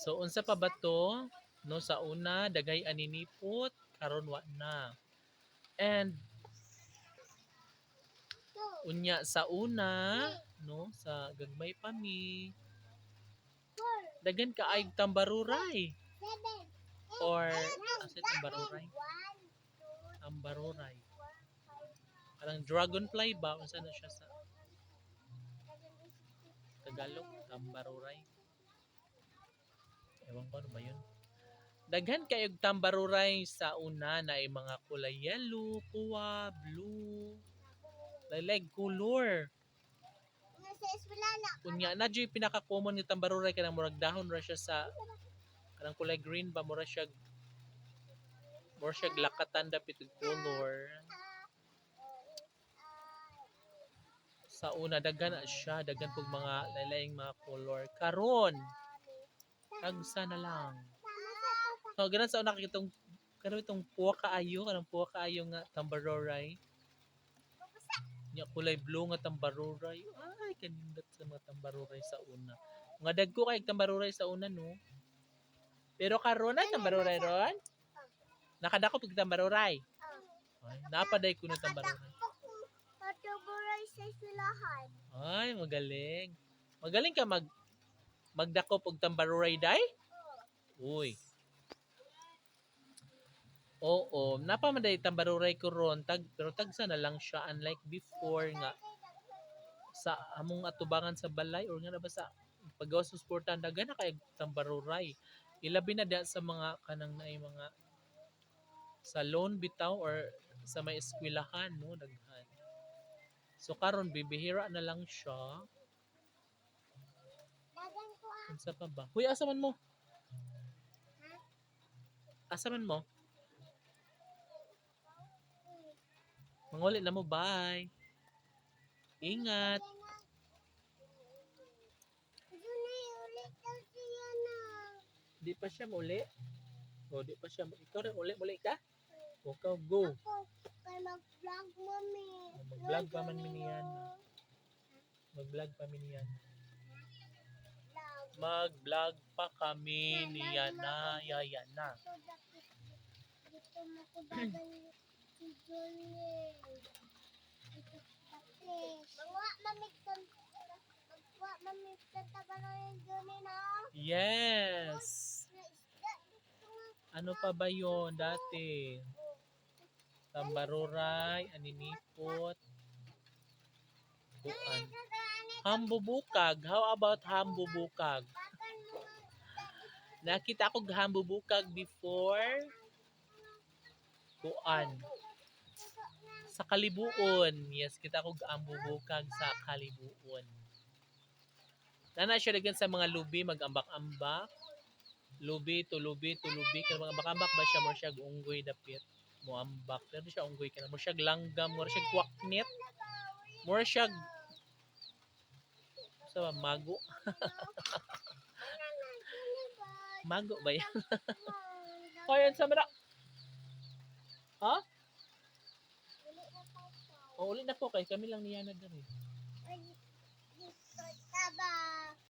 So unsa pa ba to? No, sa una dagay aninipot, karon wa na. And unya sa una, no, sa gagmay pa mi, daghan ka ay tambaruray. Or asa tambaruray? Tambaruray. Parang dragonfly ba? Unsa na siya sa Tagalog? Tambaruray. Ewan ko ano ba yun? Daghan kayog tambaruray sa una na ay mga kulay yellow, kuwa, blue, laylay color. Kunya na dyo'y pinaka-common nga tambaruray kanang murag dahon ra siya sa kanang kulay green ba mura siya lakatan dapit og color. Sa una daghan na siya, daghan pug mga laylaing mga color. Karon tagsa na lang. So ganan sa una kitong karon itong puwa kaayo, kanang puwa kaayo nga tambaruray. Nya kulay blue nga tambaruray. Ay kanindot sa mga tambaruray sa una. Mga dagko kay tambaruray sa una no. Pero karon ay tambaruray ron. Nakadako pag tambaruray. Ay, napaday ko ng tambaruray. Tambaruray sa silahan. Ay, magaling. Magaling ka magdako pag tambaruray day? Uy. Oo, napamaday tambaruray ko ron pero tagsa na lang siya unlike before nga sa among atubangan sa balay or nga na ba sa paggawas sa sportan daghan na kay tambaruray. Ilabi na diha sa mga kanang naay mga salon bitaw or sa may eskwelahan no daghan. So karon bibihira na lang siya. Dagan ko Unsa pa ba? Huy, asa man mo? Asa man mo? Manguli na mo, bye. Ingat. ulit daw siya na. Di pa siya muli. O, di pa siya. Ikaw rin muli ka? O, ikaw, go. Ako, kay mag-vlog mami. Mag-vlog pa man miniyan. Mag-vlog pa miniyan. Mag-vlog pa kami ni Yana, Yayana. Dito mo ko dagan si Johnny. Dito tapos. Magwa mamigtan taga na yung Johnny na. Yes. Ano pa ba yon dati? Tambaruray, aninipot, bukan. Hambubukag. How about hambubukag? Nakita ko hambubukag before. Bukan. Sa Kalibuon. Yes, kita ko hambubukag sa Kalibuon. Nana siya dagan sa mga lubi, mag-ambak-ambak. Lubi to lubi to lubi. Kaya mga ambak-ambak ba siya? Mo siya unggoy dapit. Mo ambak. Pero siya unggoy. Kaya mo siya langgam. Mo siya kwaknit. Mo siya sa mago. Mago ba yan? O, yan sa mara. Ha? O, ulit na po kay kami lang niya na dali. Taba.